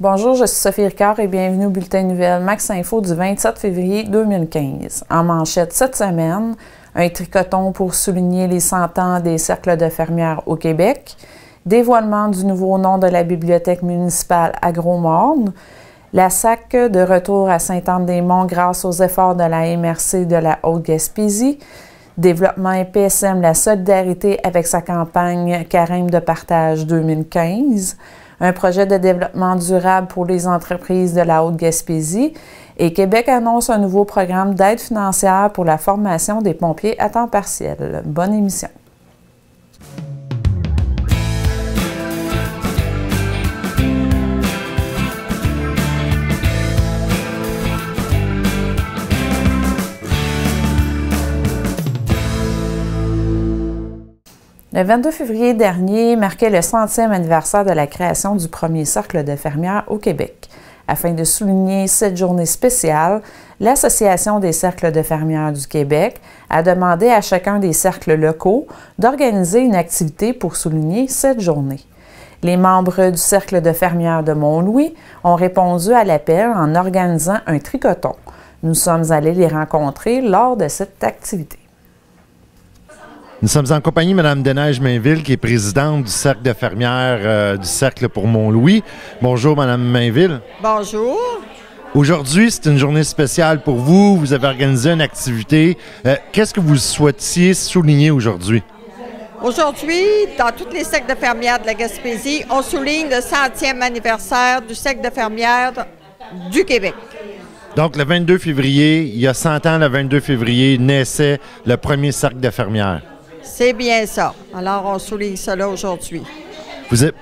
Bonjour, je suis Sophie Ricard et bienvenue au Bulletin de nouvelles Max Info du 27 février 2015. En manchette cette semaine, un tricoton pour souligner les 100 ans des cercles de fermières au Québec, dévoilement du nouveau nom de la bibliothèque municipale à Gros-Morne, la SAC de retour à Sainte-Anne-des-Monts grâce aux efforts de la MRC de la Haute-Gaspésie, développement et PSM, la solidarité avec sa campagne Carême de partage 2015, un projet de développement durable pour les entreprises de la Haute-Gaspésie et Québec annonce un nouveau programme d'aide financière pour la formation des pompiers à temps partiel. Bonne émission. Le 22 février dernier marquait le 100e anniversaire de la création du premier cercle de fermières au Québec. Afin de souligner cette journée spéciale, l'Association des cercles de fermières du Québec a demandé à chacun des cercles locaux d'organiser une activité pour souligner cette journée. Les membres du cercle de fermières de Mont-Louis ont répondu à l'appel en organisant un tricoton. Nous sommes allés les rencontrer lors de cette activité. Nous sommes en compagnie de Mme Desneiges-Mainville, qui est présidente du Cercle de fermières du Cercle pour Mont-Louis. Bonjour, Mme Mainville. Bonjour. Aujourd'hui, c'est une journée spéciale pour vous. Vous avez organisé une activité. Qu'est-ce que vous souhaitiez souligner aujourd'hui? Aujourd'hui, dans tous les cercles de fermières de la Gaspésie, on souligne le 100e anniversaire du Cercle de fermières du Québec. Donc, le 22 février, il y a 100 ans, le 22 février, naissait le premier cercle de fermières. C'est bien ça. Alors, on souligne cela aujourd'hui.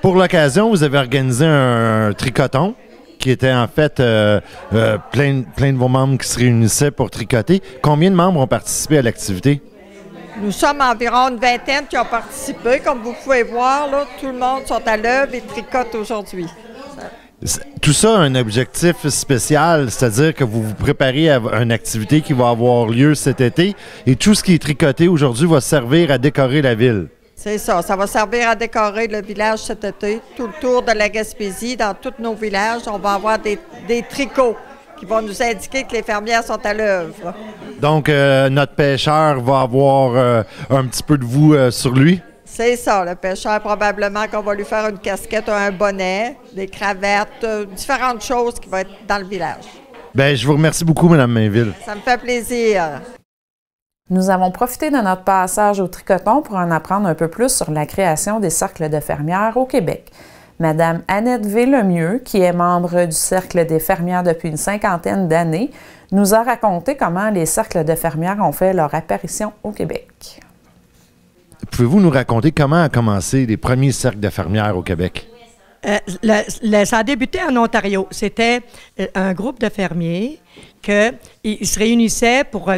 Pour l'occasion, vous avez organisé un tricoton qui était en fait plein de vos membres qui se réunissaient pour tricoter. Combien de membres ont participé à l'activité? Nous sommes environ une vingtaine qui ont participé. Comme vous pouvez voir, là, tout le monde sont à l'œuvre et tricotent aujourd'hui. Tout ça a un objectif spécial, c'est-à-dire que vous vous préparez à une activité qui va avoir lieu cet été et tout ce qui est tricoté aujourd'hui va servir à décorer la ville. C'est ça, ça va servir à décorer le village cet été, tout le tour de la Gaspésie, dans tous nos villages, on va avoir des tricots qui vont nous indiquer que les fermières sont à l'œuvre. Donc, notre pêcheur va avoir un petit peu de vous sur lui? C'est ça, le pêcheur, probablement qu'on va lui faire une casquette, un bonnet, des cravates, différentes choses qui vont être dans le village. Bien, je vous remercie beaucoup, Mme Mainville. Ça me fait plaisir. Nous avons profité de notre passage au tricoton pour en apprendre un peu plus sur la création des cercles de fermières au Québec. Mme Annette Villemieux, qui est membre du Cercle des fermières depuis une 50aine d'années, nous a raconté comment les cercles de fermières ont fait leur apparition au Québec. Pouvez-vous nous raconter comment a commencé les premiers cercles de fermières au Québec? Ça a débuté en Ontario. C'était un groupe de fermiers qui se réunissaient pour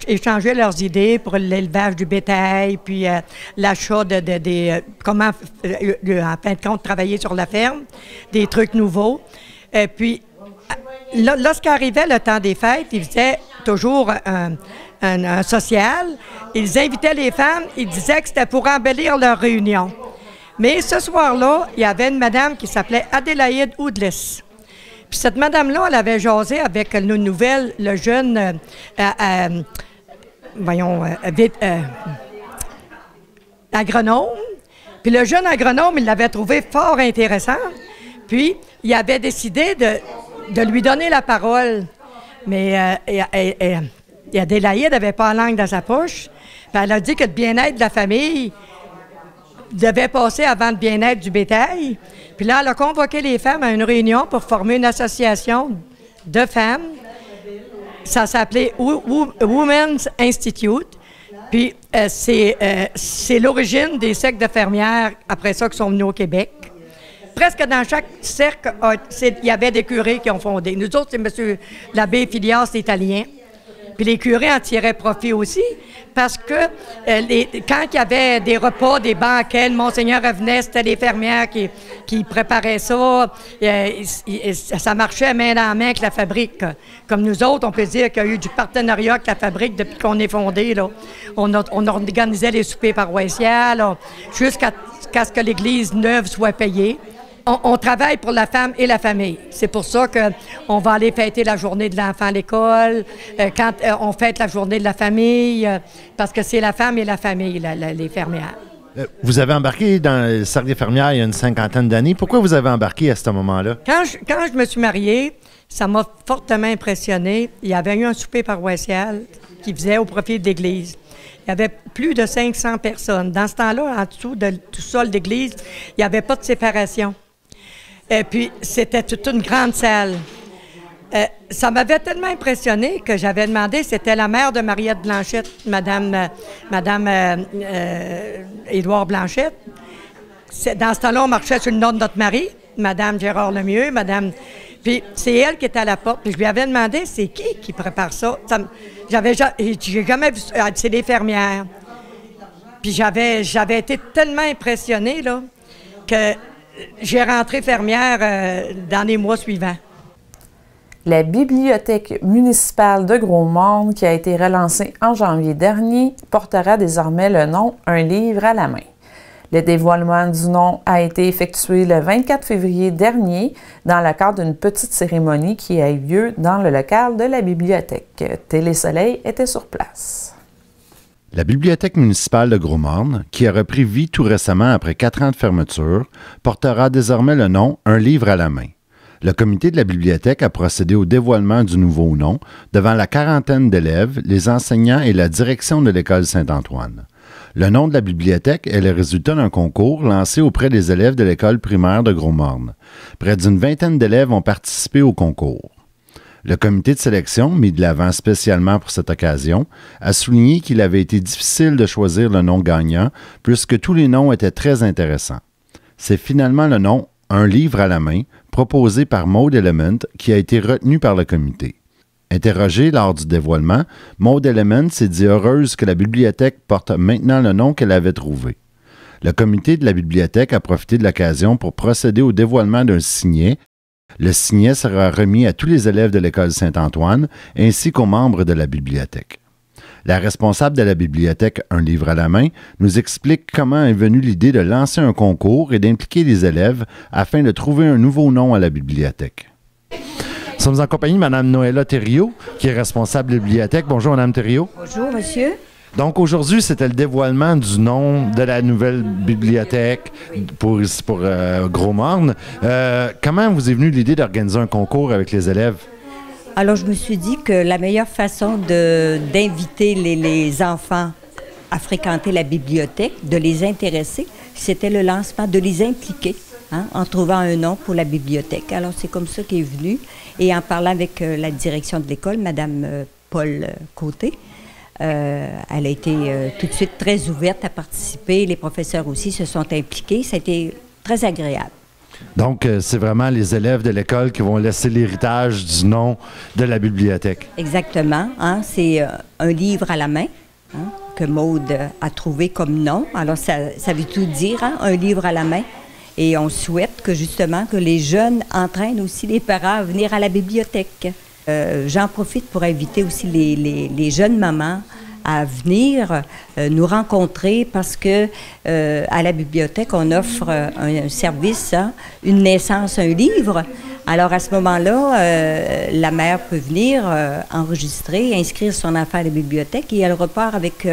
échanger leurs idées pour l'élevage du bétail, puis l'achat comment, en fin de compte, travailler sur la ferme, des trucs nouveaux. Puis, lorsqu'arrivait le temps des fêtes, ils faisaient toujours un social. Ils invitaient les femmes, ils disaient que c'était pour embellir leur réunion. Mais ce soir-là, il y avait une madame qui s'appelait Adélaïde Oudlis. Puis cette madame-là, elle avait jasé avec nos nouvelles, le jeune, agronome. Puis le jeune agronome, il l'avait trouvé fort intéressant. Puis il avait décidé de lui donner la parole. Mais Adélaïde n'avait pas la langue dans sa poche. Puis elle a dit que le bien-être de la famille devait passer avant le bien-être du bétail. Puis là, elle a convoqué les femmes à une réunion pour former une association de femmes. Ça s'appelait Women's Institute. Puis c'est l'origine des cercles de fermières, après ça, qui sont venus au Québec. Presque dans chaque cercle, il y avait des curés qui ont fondé. Nous autres, c'est M. l'abbé Filias, l'italien. Puis les curés en tiraient profit aussi, parce que quand il y avait des repas, des banquets, le Monseigneur revenait, c'était les fermières qui préparaient ça. Ça marchait main dans la main avec la fabrique. Comme nous autres, on peut dire qu'il y a eu du partenariat avec la fabrique depuis qu'on est fondé. Là. On organisait les soupers paroissiales jusqu'à ce que l'Église neuve soit payée. on travaille pour la femme et la famille. C'est pour ça qu'on va aller fêter la journée de l'enfant à l'école, quand on fête la journée de la famille, parce que c'est la femme et la famille, les fermières. Vous avez embarqué dans le Cercle des fermières il y a une 50aine d'années. Pourquoi vous avez embarqué à ce moment-là? Quand je me suis mariée, ça m'a fortement impressionnée. Il y avait eu un souper paroissial qui faisait au profit de l'Église. Il y avait plus de 500 personnes. Dans ce temps-là, en dessous du sol d'église, il n'y avait pas de séparation. Et puis, c'était toute une grande salle. Ça m'avait tellement impressionné que j'avais demandé, c'était la mère de Mariette Blanchette, Madame Édouard Blanchette. Dans ce temps-là, on marchait sur le nom de notre mari, Madame Gérard Lemieux, Puis c'est elle qui était à la porte. Puis je lui avais demandé, c'est qui prépare ça? J'ai jamais vu ça. C'est des fermières. Puis j'avais été tellement impressionnée là, que j'ai rentré fermière dans les mois suivants. La Bibliothèque municipale de Gros-Morne, qui a été relancée en janvier dernier, portera désormais le nom « Un livre à la main ». Le dévoilement du nom a été effectué le 24 février dernier dans le cadre d'une petite cérémonie qui a eu lieu dans le local de la bibliothèque. Télé-Soleil était sur place. La Bibliothèque municipale de Gros-Morne, qui a repris vie tout récemment après 4 ans de fermeture, portera désormais le nom « Un livre à la main ». Le comité de la bibliothèque a procédé au dévoilement du nouveau nom devant la quarantaine d'élèves, les enseignants et la direction de l'école Saint-Antoine. Le nom de la bibliothèque est le résultat d'un concours lancé auprès des élèves de l'école primaire de Gros-Morne. Près d'une vingtaine d'élèves ont participé au concours. Le comité de sélection, mis de l'avant spécialement pour cette occasion, a souligné qu'il avait été difficile de choisir le nom gagnant puisque tous les noms étaient très intéressants. C'est finalement le nom « Un livre à la main » proposé par Maud Element qui a été retenu par le comité. Interrogée lors du dévoilement, Maud Element s'est dit heureuse que la bibliothèque porte maintenant le nom qu'elle avait trouvé. Le comité de la bibliothèque a profité de l'occasion pour procéder au dévoilement d'un signet. Le signet sera remis à tous les élèves de l'école Saint-Antoine ainsi qu'aux membres de la bibliothèque. La responsable de la bibliothèque Un livre à la main nous explique comment est venue l'idée de lancer un concours et d'impliquer les élèves afin de trouver un nouveau nom à la bibliothèque. Nous sommes en compagnie de Mme Noëlla Thériault, qui est responsable de la bibliothèque. Bonjour, Mme Thériault. Bonjour, monsieur. Donc, aujourd'hui, c'était le dévoilement du nom de la nouvelle bibliothèque pour Gros-Morne. Comment vous est venue l'idée d'organiser un concours avec les élèves? Alors, je me suis dit que la meilleure façon d'inviter les enfants à fréquenter la bibliothèque, de les intéresser, c'était le lancement, de les impliquer, en trouvant un nom pour la bibliothèque. Alors, c'est comme ça qu'est venu. Et en parlant avec la direction de l'école, Mme Paul Côté, elle a été tout de suite très ouverte à participer. Les professeurs aussi se sont impliqués. Ça a été très agréable. Donc, c'est vraiment les élèves de l'école qui vont laisser l'héritage du nom de la bibliothèque. Exactement. C'est un livre à la main que Maude a trouvé comme nom. Alors, ça veut tout dire, un livre à la main. Et on souhaite que, justement, que les jeunes entraînent aussi les parents à venir à la bibliothèque. J'en profite pour inviter aussi les jeunes mamans à venir nous rencontrer parce que à la bibliothèque, on offre un service, une naissance, un livre. Alors, à ce moment-là, la mère peut venir enregistrer, inscrire son enfant à la bibliothèque et elle repart avec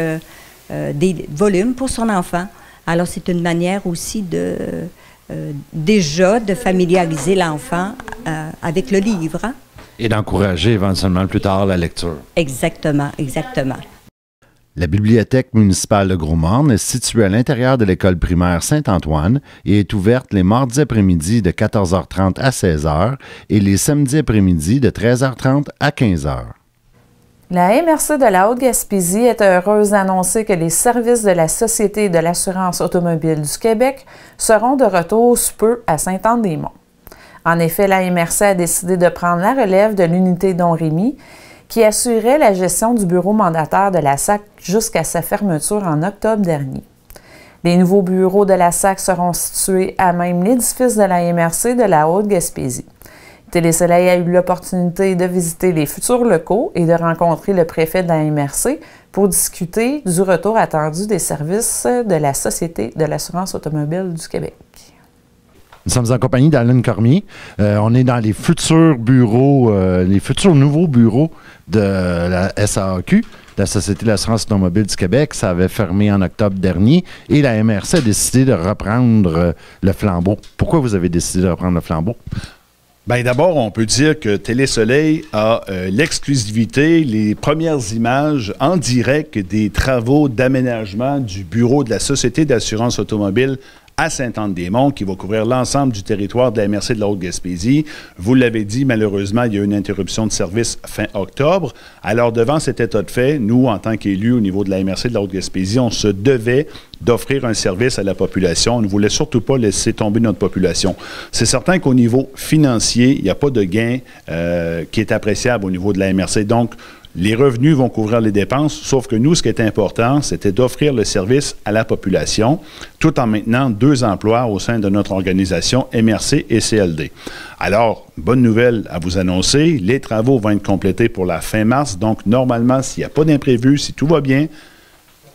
des volumes pour son enfant. Alors, c'est une manière aussi déjà de familiariser l'enfant avec le livre. Et d'encourager éventuellement plus tard la lecture. Exactement, exactement. La bibliothèque municipale de Gros-Morne est située à l'intérieur de l'école primaire Saint-Antoine et est ouverte les mardis après-midi de 14h30 à 16h et les samedis après-midi de 13h30 à 15h. La MRC de la Haute-Gaspésie est heureuse d'annoncer que les services de la Société de l'assurance automobile du Québec seront de retour sous peu à Sainte-Anne-des-Monts. En effet, la MRC a décidé de prendre la relève de l'unité Don-Rémy qui assurait la gestion du bureau mandataire de la SAC jusqu'à sa fermeture en octobre dernier. Les nouveaux bureaux de la SAC seront situés à même l'édifice de la MRC de la Haute-Gaspésie. Télé-Soleil a eu l'opportunité de visiter les futurs locaux et de rencontrer le préfet de la MRC pour discuter du retour attendu des services de la Société de l'assurance automobile du Québec. Nous sommes en compagnie d'Alain Cormier. On est dans les futurs bureaux, les futurs nouveaux bureaux de la SAAQ, la Société d'assurance automobile du Québec. Ça avait fermé en octobre dernier et la MRC a décidé de reprendre le flambeau. Pourquoi vous avez décidé de reprendre le flambeau? Bien, d'abord, on peut dire que Télé-Soleil a l'exclusivité, les premières images en direct des travaux d'aménagement du bureau de la Société d'assurance automobile à Sainte-Anne-des-Monts, qui va couvrir l'ensemble du territoire de la MRC de la Haute-Gaspésie. Vous l'avez dit, malheureusement, il y a eu une interruption de service fin octobre. Alors, devant cet état de fait, nous, en tant qu'élus au niveau de la MRC de la Haute-Gaspésie, on se devait d'offrir un service à la population. On ne voulait surtout pas laisser tomber notre population. C'est certain qu'au niveau financier, il n'y a pas de gain qui est appréciable au niveau de la MRC. Donc, les revenus vont couvrir les dépenses, sauf que nous, ce qui est important, c'était d'offrir le service à la population, tout en maintenant 2 emplois au sein de notre organisation MRC et CLD. Alors, bonne nouvelle à vous annoncer, les travaux vont être complétés pour la fin mars, donc normalement, s'il n'y a pas d'imprévu, si tout va bien,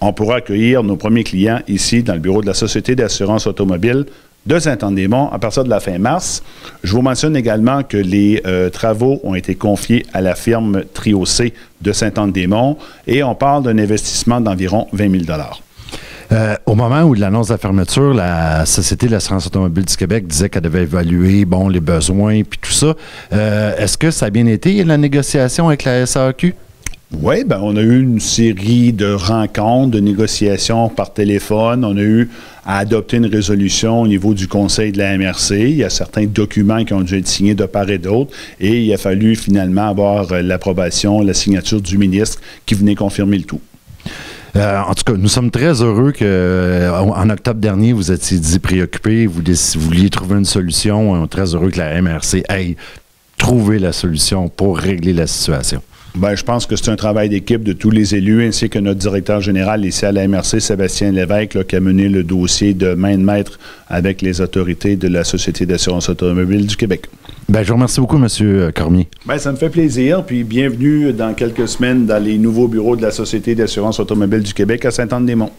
on pourra accueillir nos premiers clients ici dans le bureau de la Société d'assurance automobile de Sainte-Anne-des-Monts à partir de la fin mars. Je vous mentionne également que les travaux ont été confiés à la firme Trio C de Sainte-Anne-des-Monts et on parle d'un investissement d'environ 20 000 $. Au moment où l'annonce de la fermeture, la Société de l'assurance automobile du Québec disait qu'elle devait évaluer les besoins puis tout ça. Est-ce que ça a bien été la négociation avec la SAAQ? Oui, bien, on a eu une série de rencontres, de négociations par téléphone. On a eu à adopter une résolution au niveau du Conseil de la MRC. Il y a certains documents qui ont dû être signés de part et d'autre et il a fallu finalement avoir l'approbation, la signature du ministre qui venait confirmer le tout. En tout cas, nous sommes très heureux qu'en octobre dernier, vous étiez dit préoccupé, vous vouliez trouver une solution. Très heureux que la MRC ait trouvé la solution pour régler la situation. Bien, je pense que c'est un travail d'équipe de tous les élus, ainsi que notre directeur général ici à la MRC, Sébastien Lévesque, là, qui a mené le dossier de main de maître avec les autorités de la Société d'assurance automobile du Québec. Bien, je vous remercie beaucoup, M. Cormier. Bien, ça me fait plaisir, puis bienvenue dans quelques semaines dans les nouveaux bureaux de la Société d'assurance automobile du Québec à Sainte-Anne-des-Monts.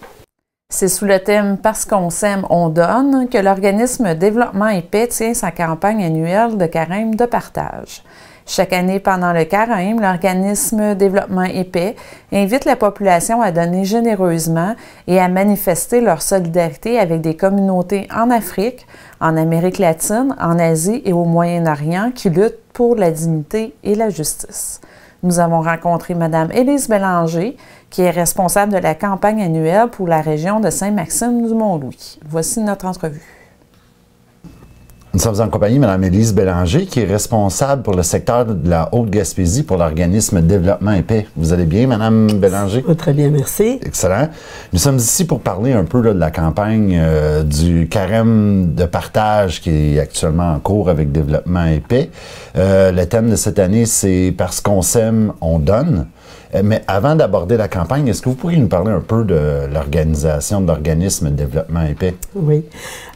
C'est sous le thème « Parce qu'on s'aime, on donne » que l'organisme Développement et Paix tient sa campagne annuelle de carême de partage. Chaque année, pendant le carême, l'organisme Développement et Paix invite la population à donner généreusement et à manifester leur solidarité avec des communautés en Afrique, en Amérique latine, en Asie et au Moyen-Orient qui luttent pour la dignité et la justice. Nous avons rencontré Mme Élise Bélanger, qui est responsable de la campagne annuelle pour la région de Saint-Maxime-du-Mont-Louis. Voici notre entrevue. Nous sommes en compagnie de Mme Élise Bélanger, qui est responsable pour le secteur de la Haute-Gaspésie pour l'organisme Développement et Paix. Vous allez bien, Mme Bélanger? Très bien, merci. Excellent. Nous sommes ici pour parler un peu là, de la campagne du carême de partage qui est actuellement en cours avec Développement et Paix. Le thème de cette année, c'est « Parce qu'on s'aime, on donne ». Mais avant d'aborder la campagne, est-ce que vous pourriez nous parler un peu de l'organisation de l'organisme Développement et Paix? Oui.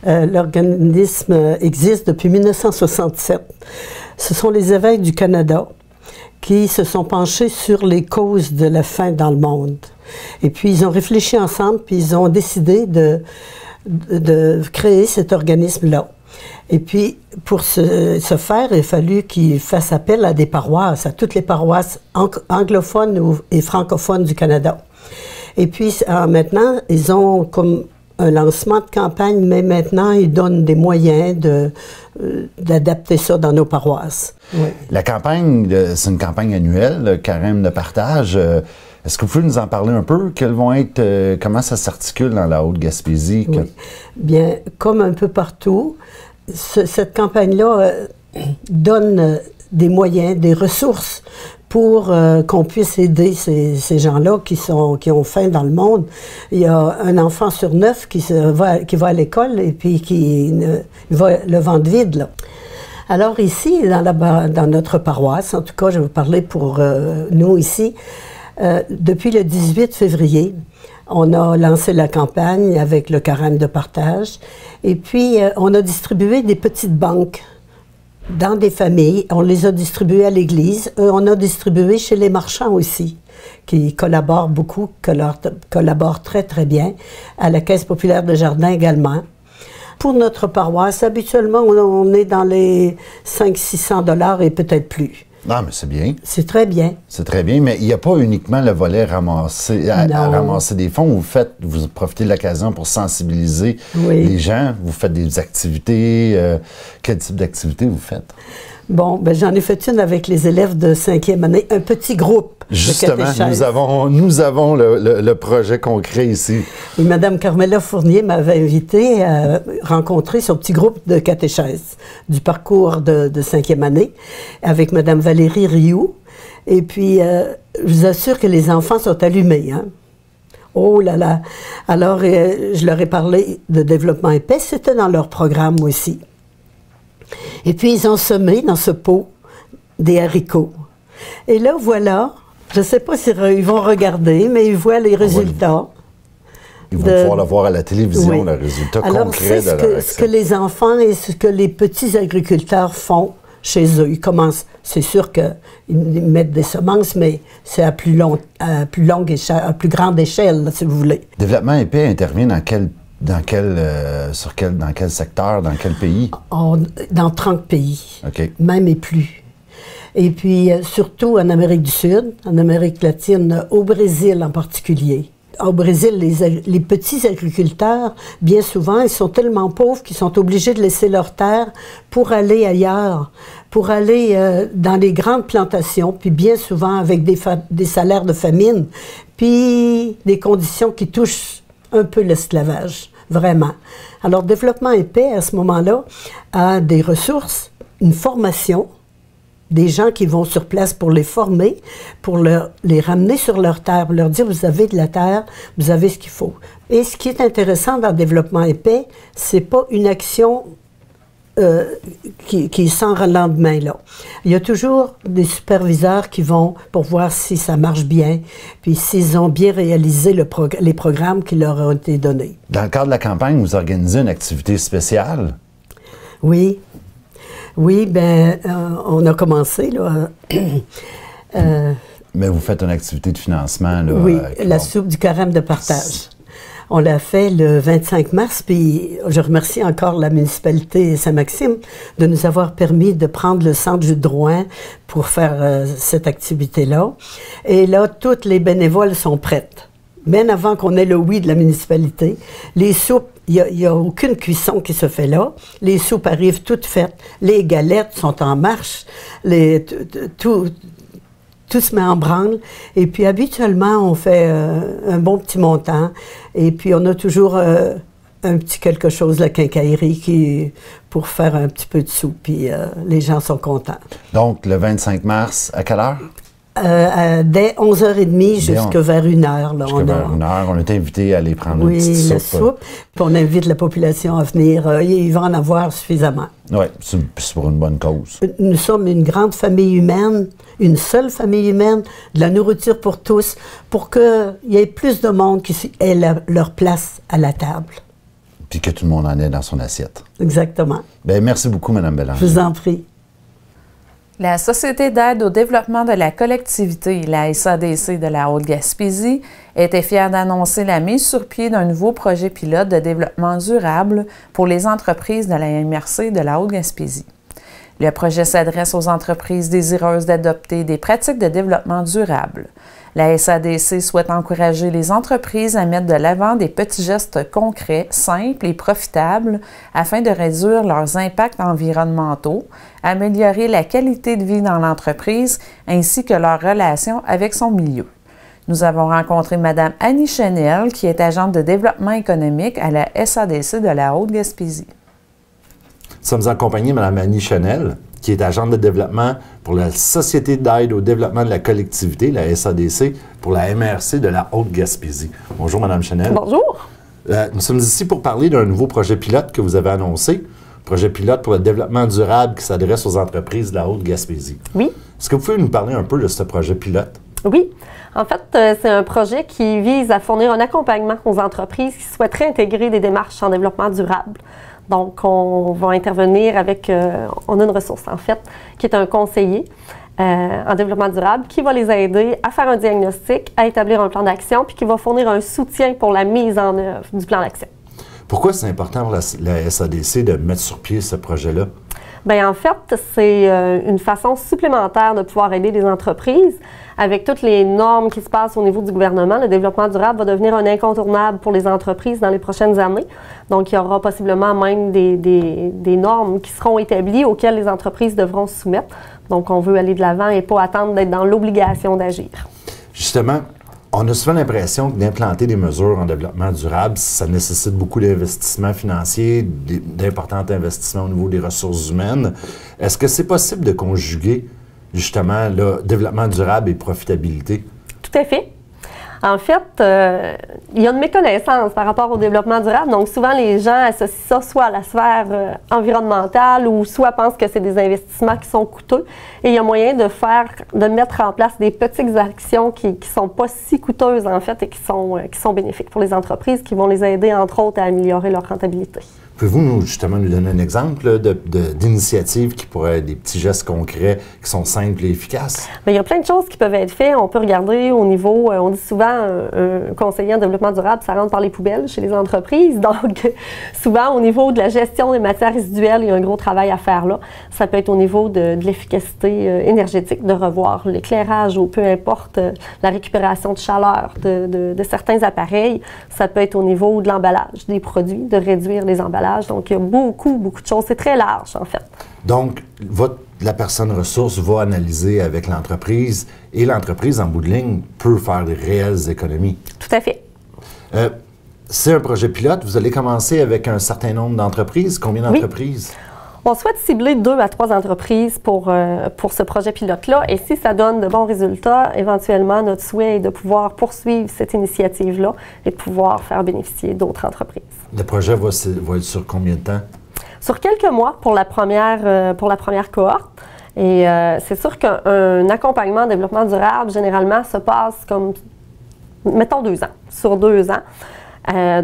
L'organisme existe depuis 1967. Ce sont les évêques du Canada qui se sont penchés sur les causes de la faim dans le monde. Et puis, ils ont réfléchi ensemble, puis ils ont décidé de créer cet organisme-là. Et puis, pour ce faire, il a fallu qu'ils fassent appel à des paroisses, à toutes les paroisses anglophones et francophones du Canada. Et puis, maintenant, ils ont comme un lancement de campagne, mais maintenant, ils donnent des moyens d'adapter ça dans nos paroisses. Oui. La campagne, c'est une campagne annuelle, le carême de partage. Est-ce que vous pouvez nous en parler un peu? Quels vont être, comment ça s'articule dans la Haute-Gaspésie? Oui. Bien, comme un peu partout, cette campagne-là donne des moyens, des ressources pour qu'on puisse aider ces gens-là qui ont faim dans le monde. Il y a un enfant sur 9 qui va à l'école et puis qui va le ventre vide, là. Alors ici, dans notre paroisse, en tout cas, je vais vous parler pour nous ici, depuis le 18 février, on a lancé la campagne avec le carême de partage et puis on a distribué des petites banques dans des familles. On les a distribuées à l'église. On a distribué chez les marchands aussi, qui collaborent beaucoup, collaborent très, très bien. À la Caisse populaire de Jardin également. Pour notre paroisse, habituellement, on est dans les 500-600 $ et peut-être plus. Non, mais c'est bien. C'est très bien. C'est très bien, mais il n'y a pas uniquement le volet ramasser, à ramasser des fonds. Vous profitez de l'occasion pour sensibiliser les gens. Vous faites des activités. Quel type d'activités vous faites? Bon, ben j'en ai fait une avec les élèves de 5e année, un petit groupe. Justement, nous avons le projet concret ici. Et Mme Carmela Fournier m'avait invité à rencontrer son petit groupe de catéchèse du parcours de 5e année avec Mme Valérie Rioux. Et puis, je vous assure que les enfants sont allumés, hein? Oh là là! Alors, je leur ai parlé de développement épais, c'était dans leur programme aussi. Et puis, ils ont semé dans ce pot des haricots. Et là, voilà, je ne sais pas s'ils vont regarder, mais ils voient les résultats. Ils vont pouvoir le voir à la télévision, le résultat concret de leur action. Ce que les enfants et ce que les petits agriculteurs font chez eux. Ils commencent, c'est sûr qu'ils mettent des semences, mais c'est à plus grande échelle, là, si vous voulez. Développement épais intervient dans quel secteur, dans quel pays? Dans 30 pays, OK. Même et plus. Et puis, surtout en Amérique du Sud, en Amérique latine, au Brésil en particulier. Au Brésil, les petits agriculteurs, bien souvent, ils sont tellement pauvres qu'ils sont obligés de laisser leurs terres pour aller ailleurs, pour aller dans les grandes plantations, puis bien souvent avec des salaires de famine, puis des conditions qui touchent un peu l'esclavage, vraiment. Alors, Développement épais, à ce moment-là, a des ressources, une formation, des gens qui vont sur place pour les former, pour les ramener sur leur terre, leur dire, vous avez de la terre, vous avez ce qu'il faut. Et ce qui est intéressant dans Développement épais, c'est pas une action qui est sans lendemain, là. Il y a toujours des superviseurs qui vont pour voir si ça marche bien, puis s'ils ont bien réalisé les programmes qui leur ont été donnés. Dans le cadre de la campagne, vous organisez une activité spéciale? Oui. Oui, bien, on a commencé, là. Mais vous faites une activité de financement, là? Oui, la soupe du carême de partage. On l'a fait le 25 mars, puis je remercie encore la municipalité Saint-Maxime de nous avoir permis de prendre le centre Jules Drouin pour faire cette activité-là. Et là, toutes les bénévoles sont prêtes. Bien avant qu'on ait le oui de la municipalité, les soupes, il n'y a aucune cuisson qui se fait là. Les soupes arrivent toutes faites. Les galettes sont en marche. Tout se met en branle. Et puis, habituellement, on fait un bon petit montant. Et puis, on a toujours un petit quelque chose, la quincaillerie, pour faire un petit peu de sous. Puis, les gens sont contents. Donc, le 25 mars, à quelle heure? Dès 11h30 jusqu'à vers 1h. Jusqu'à vers 1h. On est invité à aller prendre une petite soupe. Oui, la soupe. Puis on invite la population à venir. Il va en avoir suffisamment. Oui, c'est pour une bonne cause. Nous sommes une grande famille humaine, une seule famille humaine, de la nourriture pour tous, pour qu'il y ait plus de monde qui ait leur place à la table. Puis que tout le monde en ait dans son assiette. Exactement. Bien, merci beaucoup, Mme Bélanger. Je vous en prie. La Société d'aide au développement de la collectivité, la SADC de la Haute-Gaspésie, était fière d'annoncer la mise sur pied d'un nouveau projet pilote de développement durable pour les entreprises de la MRC de la Haute-Gaspésie. Le projet s'adresse aux entreprises désireuses d'adopter des pratiques de développement durable. La SADC souhaite encourager les entreprises à mettre de l'avant des petits gestes concrets, simples et profitables afin de réduire leurs impacts environnementaux, améliorer la qualité de vie dans l'entreprise ainsi que leur relation avec son milieu. Nous avons rencontré Mme Annie Chenel, qui est agente de développement économique à la SADC de la Haute-Gaspésie. Nous sommes accompagnés de Mme Annie Chenel, qui est agente de développement pour la Société d'aide au développement de la collectivité, la SADC, pour la MRC de la Haute-Gaspésie. Bonjour, Mme Chenel. Bonjour. Nous sommes ici pour parler d'un nouveau projet pilote que vous avez annoncé, projet pilote pour le développement durable qui s'adresse aux entreprises de la Haute-Gaspésie. Oui. Est-ce que vous pouvez nous parler un peu de ce projet pilote? Oui. En fait, c'est un projet qui vise à fournir un accompagnement aux entreprises qui souhaiteraient intégrer des démarches en développement durable. Donc, on va intervenir avec, on a une ressource en fait, qui est un conseiller en développement durable qui va les aider à faire un diagnostic, à établir un plan d'action, puis qui va fournir un soutien pour la mise en œuvre du plan d'action. Pourquoi c'est important pour la SADC de mettre sur pied ce projet-là? Bien, en fait, c'est une façon supplémentaire de pouvoir aider les entreprises. Avec toutes les normes qui se passent au niveau du gouvernement, le développement durable va devenir un incontournable pour les entreprises dans les prochaines années. Donc, il y aura possiblement même des normes qui seront établies auxquelles les entreprises devront se soumettre. Donc, on veut aller de l'avant et pas attendre d'être dans l'obligation d'agir. Justement, on a souvent l'impression que d'implanter des mesures en développement durable, ça nécessite beaucoup d'investissements financiers, d'importants investissements au niveau des ressources humaines. Est-ce que c'est possible de conjuguer justement le développement durable et profitabilité? Tout à fait. En fait, il y a une méconnaissance par rapport au développement durable. Donc, souvent, les gens associent ça soit à la sphère environnementale ou soit pensent que c'est des investissements qui sont coûteux. Et il y a moyen de mettre en place des petites actions qui ne sont pas si coûteuses, en fait, et qui sont bénéfiques pour les entreprises, qui vont les aider, entre autres, à améliorer leur rentabilité. Pouvez-vous justement nous donner un exemple d'initiatives qui pourraient être des petits gestes concrets qui sont simples et efficaces? Bien, il y a plein de choses qui peuvent être faites. On peut regarder au niveau, on dit souvent, un conseiller en développement durable, ça rentre par les poubelles chez les entreprises. Donc, souvent, au niveau de la gestion des matières résiduelles, il y a un gros travail à faire là. Ça peut être au niveau de l'efficacité énergétique, de revoir l'éclairage ou peu importe la récupération de chaleur de certains appareils. Ça peut être au niveau de l'emballage des produits, de réduire les emballages. Donc, il y a beaucoup de choses. C'est très large, en fait. Donc, la personne ressource va analyser avec l'entreprise et l'entreprise, en bout de ligne, peut faire des réelles économies. Tout à fait. C'est un projet pilote. Vous allez commencer avec un certain nombre d'entreprises. Combien d'entreprises? Oui. On souhaite cibler 2 à 3 entreprises pour ce projet pilote-là. Et si ça donne de bons résultats, éventuellement, notre souhait est de pouvoir poursuivre cette initiative-là et de pouvoir faire bénéficier d'autres entreprises. Le projet va être sur combien de temps? Sur quelques mois pour la première cohorte. Et c'est sûr qu'un accompagnement en développement durable, généralement, se passe comme, mettons, 2 ans, sur 2 ans.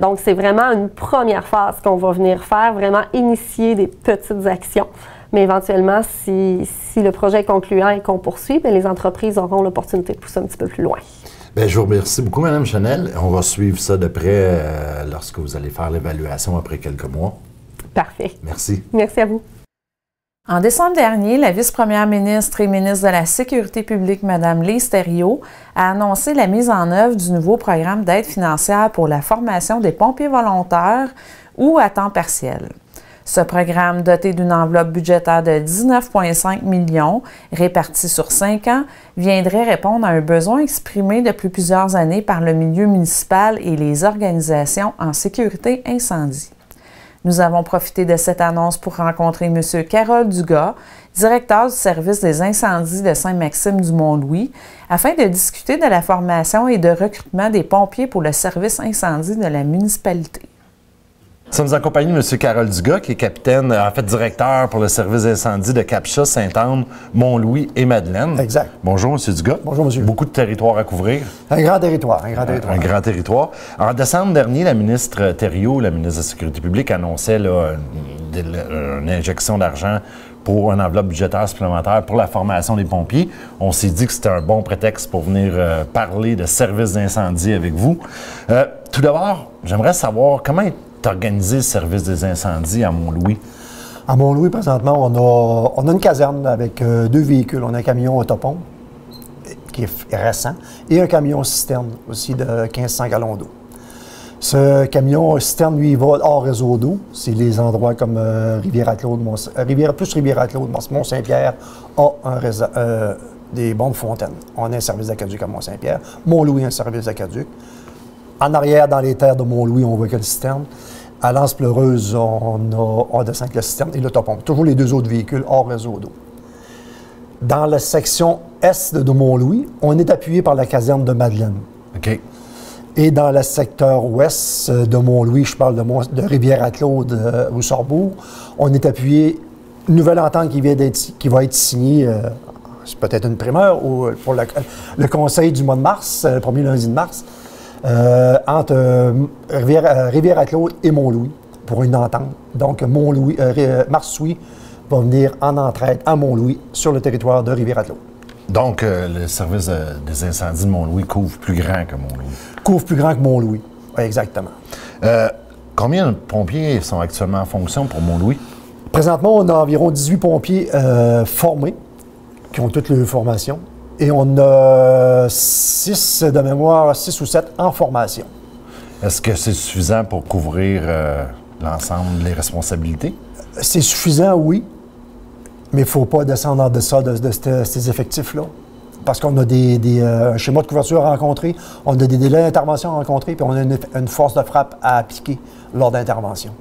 Donc, c'est vraiment une première phase qu'on va venir faire, vraiment initier des petites actions. Mais éventuellement, si le projet est concluant et qu'on poursuit, bien, les entreprises auront l'opportunité de pousser un petit peu plus loin. Bien, je vous remercie beaucoup, Mme Chanel. On va suivre ça de près lorsque vous allez faire l'évaluation après quelques mois. Parfait. Merci. Merci à vous. En décembre dernier, la vice-première ministre et ministre de la Sécurité publique, Mme Lise Thériault, a annoncé la mise en œuvre du nouveau programme d'aide financière pour la formation des pompiers volontaires ou à temps partiel. Ce programme, doté d'une enveloppe budgétaire de 19,5 millions, répartie sur 5 ans, viendrait répondre à un besoin exprimé depuis plusieurs années par le milieu municipal et les organisations en sécurité incendie. Nous avons profité de cette annonce pour rencontrer M. Carole Dugas, directeur du service des incendies de Saint-Maxime-du-Mont-Louis, afin de discuter de la formation et de recrutement des pompiers pour le service incendie de la municipalité. Nous sommes en compagnie de M. Carole Dugas, qui est capitaine, en fait directeur pour le service d'incendie de Capcha, Sainte-Anne, Mont-Louis et Madeleine. Exact. Bonjour, M. Dugas. Bonjour, monsieur. Beaucoup de territoire à couvrir. Un grand territoire, Un grand territoire. En décembre dernier, la ministre Thériault, la ministre de la Sécurité publique, annonçait là, une injection d'argent pour une enveloppe budgétaire supplémentaire pour la formation des pompiers. On s'est dit que c'était un bon prétexte pour venir parler de service d'incendie avec vous. Tout d'abord, j'aimerais savoir comment est organisé le service des incendies à Mont-Louis? À Mont-Louis, présentement, on a une caserne avec 2 véhicules. On a un camion autopompe, qui est récent, et un camion citerne aussi de 1500 gallons d'eau. Ce camion citerne, lui, il va hors réseau d'eau. C'est les endroits comme Rivière-à-Claude, Rivière-à-Claude, Mont-Saint-Pierre a des bombes fontaines. On a un service d'aqueduc à Mont-Saint-Pierre. Mont-Louis a un service d'aqueduc. En arrière, dans les terres de Mont-Louis, on voit que le citerne. À l'Anse-Pleureuse, on descend avec le citerne et l'autopompe. Toujours les 2 autres véhicules hors réseau d'eau. Dans la section est de Mont-Louis, on est appuyé par la caserne de Madeleine. OK. Et dans le secteur ouest de Mont-Louis, je parle de Rivière-à-Claude, Roussorbourg, on est appuyé, une nouvelle entente qui va être signée, c'est peut-être une primeur, pour le conseil du mois de mars, le premier lundi de mars, entre Rivière-à-Claude et Mont-Louis pour une entente. Donc, Marsouis va venir en entraide à Mont-Louis sur le territoire de Rivière-à-Claude. Donc, le service des incendies de Mont-Louis couvre plus grand que Mont-Louis. Couvre plus grand que Mont-Louis, oui, exactement. Combien de pompiers sont actuellement en fonction pour Mont-Louis? Présentement, on a environ 18 pompiers formés, qui ont toutes les formations. Et on a 6 de mémoire, 6 ou 7 en formation. Est-ce que c'est suffisant pour couvrir l'ensemble des responsabilités? C'est suffisant, oui. Mais il ne faut pas descendre en deçà de ces effectifs-là. Parce qu'on a un schéma de couverture à rencontrer, on a des délais d'intervention à rencontrer, puis on a une force de frappe à appliquer lors d'intervention.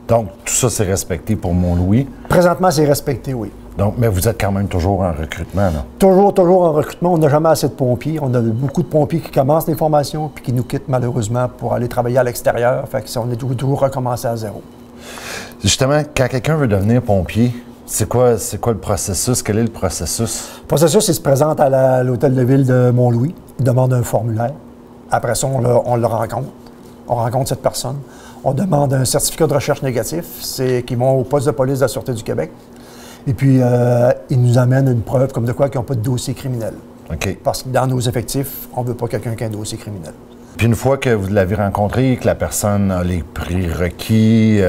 Donc, tout ça, c'est respecté pour Mont-Louis? Présentement, c'est respecté, oui. Donc, mais vous êtes quand même toujours en recrutement, là? Toujours en recrutement. On n'a jamais assez de pompiers. On a beaucoup de pompiers qui commencent les formations puis qui nous quittent malheureusement pour aller travailler à l'extérieur. Fait que on est toujours recommencé à zéro. Justement, quand quelqu'un veut devenir pompier, c'est quoi le processus? Quel est le processus? Le processus, il se présente à l'hôtel de ville de Mont-Louis. Il demande un formulaire. Après ça, on le rencontre. On rencontre cette personne. On demande un certificat de recherche négatif. C'est qu'ils vont au poste de police de la Sûreté du Québec. Et puis, ils nous amènent une preuve comme de quoi qu'ils n'ont pas de dossier criminel. OK. Parce que dans nos effectifs, on ne veut pas quelqu'un qui a un dossier criminel. Puis une fois que vous l'avez rencontré, que la personne a les prérequis,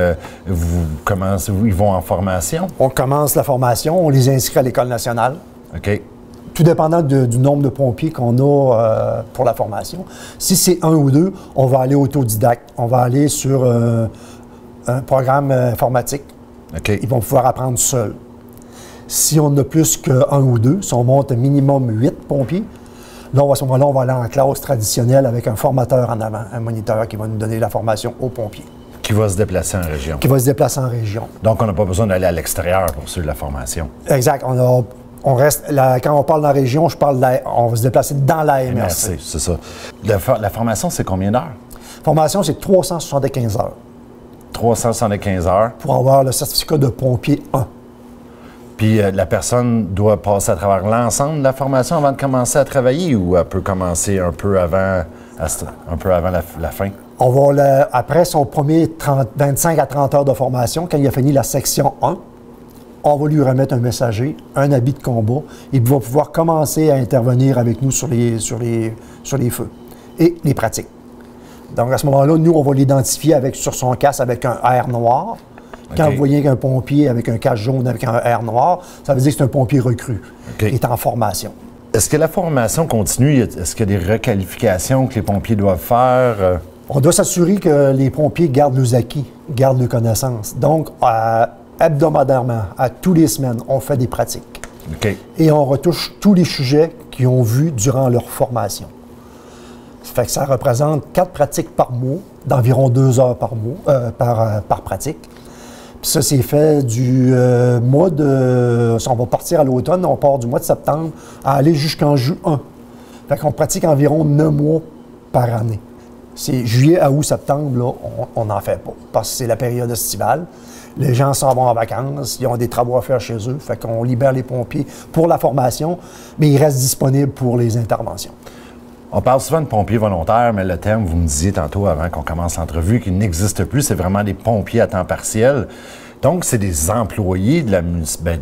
ils vont en formation? On commence la formation, on les inscrit à l'École nationale. OK. Tout dépendant du nombre de pompiers qu'on a pour la formation. Si c'est 1 ou 2, on va aller autodidacte. On va aller sur un programme informatique. OK. Ils vont pouvoir apprendre seuls. Si on a plus qu'un ou 2, si on monte minimum 8 pompiers, là, à ce moment-là, on va aller en classe traditionnelle avec un formateur en avant, un moniteur qui va nous donner la formation aux pompiers. Qui va se déplacer en région. Qui va se déplacer en région. Donc, on n'a pas besoin d'aller à l'extérieur pour suivre la formation. Exact. On reste, quand on parle de la région, on va se déplacer dans la MRC. MRC, c'est ça. La formation, c'est combien d'heures? Formation, c'est 375 heures. 375 heures. Pour avoir le certificat de pompier 1. Puis la personne doit passer à travers l'ensemble de la formation avant de commencer à travailler ou elle peut commencer un peu avant la fin? On va, après son premier 25 à 30 heures de formation, quand il a fini la section 1, on va lui remettre un messager, un habit de combat, et il va pouvoir commencer à intervenir avec nous sur les feux et les pratiques. Donc à ce moment-là, nous, on va l'identifier sur son casque avec un R noir. Quand vous voyez un pompier avec un casque jaune avec un R noir, ça veut dire que c'est un pompier recru qui est en formation. Est-ce que la formation continue? Est-ce qu'il y a des requalifications que les pompiers doivent faire? On doit s'assurer que les pompiers gardent leurs acquis, gardent leurs connaissances. Donc, hebdomadairement, à tous les semaines, on fait des pratiques. Et on retouche tous les sujets qu'ils ont vus durant leur formation. Ça fait que ça représente 4 pratiques par mois, d'environ 2 heures par pratique. Puis ça, c'est fait du mois de... Si on va partir à l'automne, on part du mois de septembre à aller jusqu'en juin. Fait qu'on pratique environ 9 mois par année. C'est juillet à août, septembre, là, on n'en fait pas, parce que c'est la période estivale. Les gens s'en vont en vacances, ils ont des travaux à faire chez eux, fait qu'on libère les pompiers pour la formation, mais ils restent disponibles pour les interventions. On parle souvent de pompiers volontaires, mais le terme, vous me disiez tantôt avant qu'on commence l'entrevue, qu'il n'existe plus, c'est vraiment des pompiers à temps partiel. Donc, c'est des employés du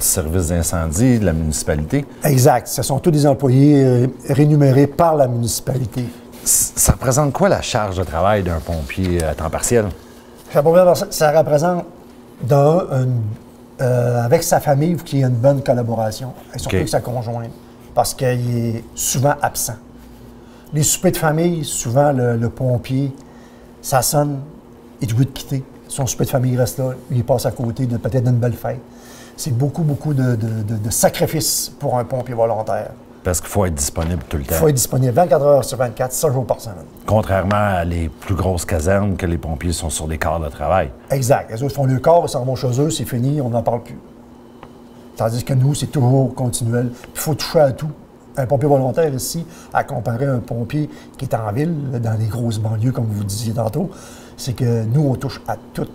service d'incendie, de la municipalité? Exact. Ce sont tous des employés rémunérés par la municipalité. Ça représente quoi la charge de travail d'un pompier à temps partiel? Ça représente avec sa famille qui a une bonne collaboration, et surtout avec sa conjointe, parce qu'il est souvent absent. Les soupers de famille, souvent le pompier, ça sonne, il doit te quitter. Son souper de famille reste là, lui il passe à côté de peut-être d'une belle fête. C'est beaucoup de sacrifices pour un pompier volontaire. Parce qu'il faut être disponible tout le temps. Il faut être disponible 24 heures sur 24, 7 jours par semaine. Contrairement à les plus grosses casernes que les pompiers sont sur des quarts de travail. Exact. Les autres font le corps, ils s'en vont chez eux, c'est fini, on n'en parle plus. Tandis que nous, c'est toujours continuel. Il faut toucher à tout. Un pompier volontaire ici, à comparer un pompier qui est en ville, dans les grosses banlieues, comme vous disiez tantôt, c'est que nous, on touche à tout.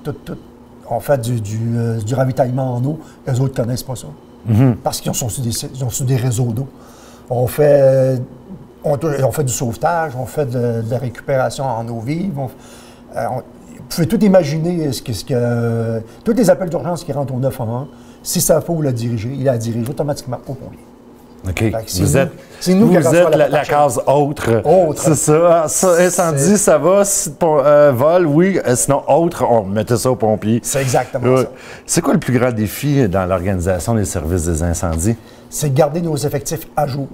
On fait du ravitaillement en eau. Les autres ne connaissent pas ça. Parce qu'ils sont sur des réseaux d'eau. On fait du sauvetage, on fait de la récupération en eau vive. Vous pouvez tout imaginer tous les appels d'urgence qui rentrent au 911. Si ça faut la diriger, il la dirige automatiquement au pompier. OK. Vous êtes la case autre. Autre. C'est ça. Incendie, ça va. Vol, oui. Sinon, autre, on mettait ça aux pompiers. C'est exactement ça. C'est quoi le plus grand défi dans l'organisation des services des incendies? C'est garder nos effectifs à jour.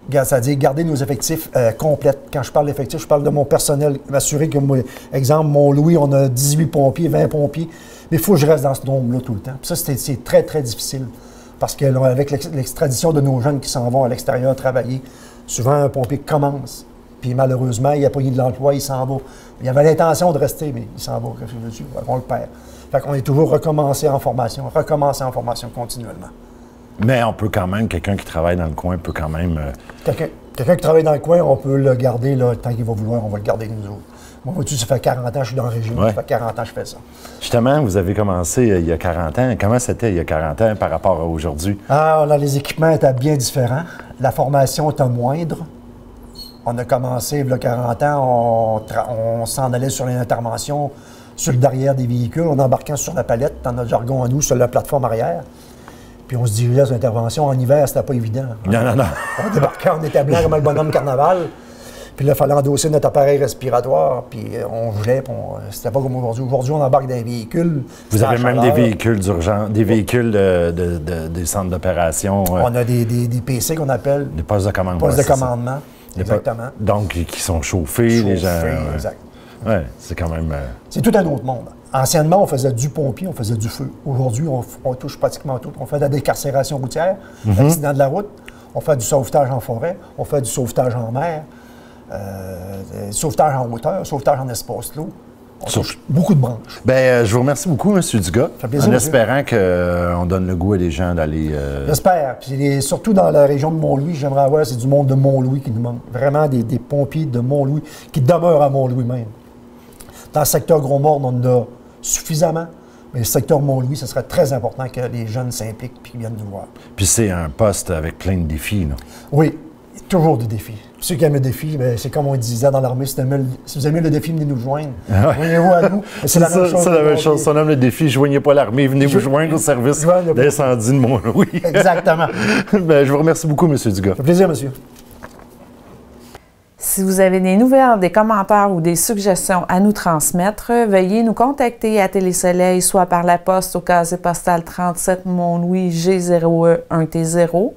C'est-à-dire garder nos effectifs complets. Quand je parle d'effectifs, je parle de mon personnel. M'assurer que, exemple, Mont-Louis, on a 18 pompiers, 20 pompiers. Mais il faut que je reste dans ce nombre-là tout le temps. Puis ça, c'est très, très difficile. Parce qu'avec l'extradition de nos jeunes qui s'en vont à l'extérieur travailler, souvent un pompier commence. Puis malheureusement, il n'a pas eu de l'emploi, il s'en va. Il avait l'intention de rester, mais il s'en va. On le perd. Fait qu'on est toujours recommencé en formation continuellement. Mais on peut quand même, quelqu'un qui travaille dans le coin peut quand même... Quelqu'un qui travaille dans le coin, on peut le garder, là, tant qu'il va vouloir, on va le garder nous autres. Moi, vois-tu, ça fait 40 ans que je suis dans la région, ça fait 40 ans que je fais ça. Justement, vous avez commencé il y a 40 ans. Comment c'était il y a 40 ans par rapport à aujourd'hui? Les équipements étaient bien différents. La formation était moindre. On a commencé il y a 40 ans, on s'en allait sur les interventions sur le derrière des véhicules, en embarquant sur la palette, dans notre jargon à nous, sur la plateforme arrière. Puis on se dirigeait sur l'intervention. En hiver, c'était pas évident. Non. On débarquait, on était blanc comme le bonhomme carnaval. Puis là, il fallait endosser notre appareil respiratoire, puis on gelait, puis c'était pas comme aujourd'hui. Aujourd'hui, on embarque dans des véhicules. Vous avez même des véhicules d'urgence, des véhicules des centres d'opération. On a des PC qu'on appelle. Des postes de commandement. Postes de commandement, exactement. Donc, qui sont chauffés, les gens. Exact. Oui, c'est quand même... C'est tout un autre monde. Anciennement, on faisait du pompier, on faisait du feu. Aujourd'hui, on touche pratiquement tout. On fait de la décarcération routière, l'accident de la route, on fait du sauvetage en forêt, on fait du sauvetage en mer. Sauvetage en hauteur, sauvetage en espace clos. On touche beaucoup de branches. Bien, je vous remercie beaucoup, M. Dugas. Ça fait plaisir, en espérant qu'on donne le goût à des gens d'aller... J'espère. Puis surtout dans la région de Mont-Louis, j'aimerais avoir, c'est du monde de Mont-Louis qui nous manque. Vraiment des pompiers de Mont-Louis qui demeurent à Mont-Louis même. Dans le secteur Gros-Morne, on en a suffisamment. Mais le secteur Mont-Louis, ce serait très important que les jeunes s'impliquent et qu'ils viennent nous voir. Puis c'est un poste avec plein de défis, là. Oui, toujours des défis. Ceux qui aiment le défi, c'est comme on disait dans l'armée, si vous aimez le défi, venez nous joindre. Joignez-vous à nous. C'est la même chose. C'est la même chose. Si on aime le défi, joignez pas l'armée, venez vous joindre au service d'incendie de Mont-Louis. Exactement. Je vous remercie beaucoup, M. Dugas. Ça fait plaisir, monsieur. Si vous avez des nouvelles, des commentaires ou des suggestions à nous transmettre, veuillez nous contacter à Télésoleil, soit par la poste au casier postal 37 Mont-Louis G0E1T0,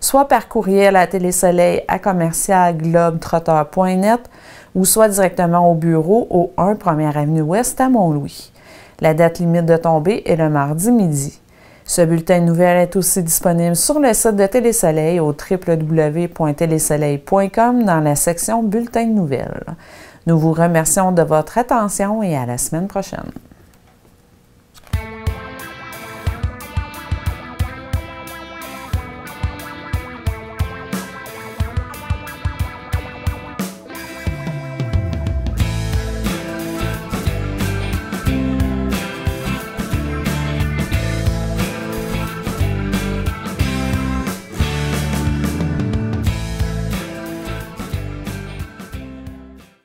soit par courriel à télésoleil@commercialglobetrotter.net ou soit directement au bureau au 1 1er Avenue Ouest à Mont-Louis. La date limite de tombée est le mardi midi. Ce bulletin de nouvelles est aussi disponible sur le site de Télésoleil au www.télésoleil.com dans la section Bulletin de nouvelles. Nous vous remercions de votre attention et à la semaine prochaine.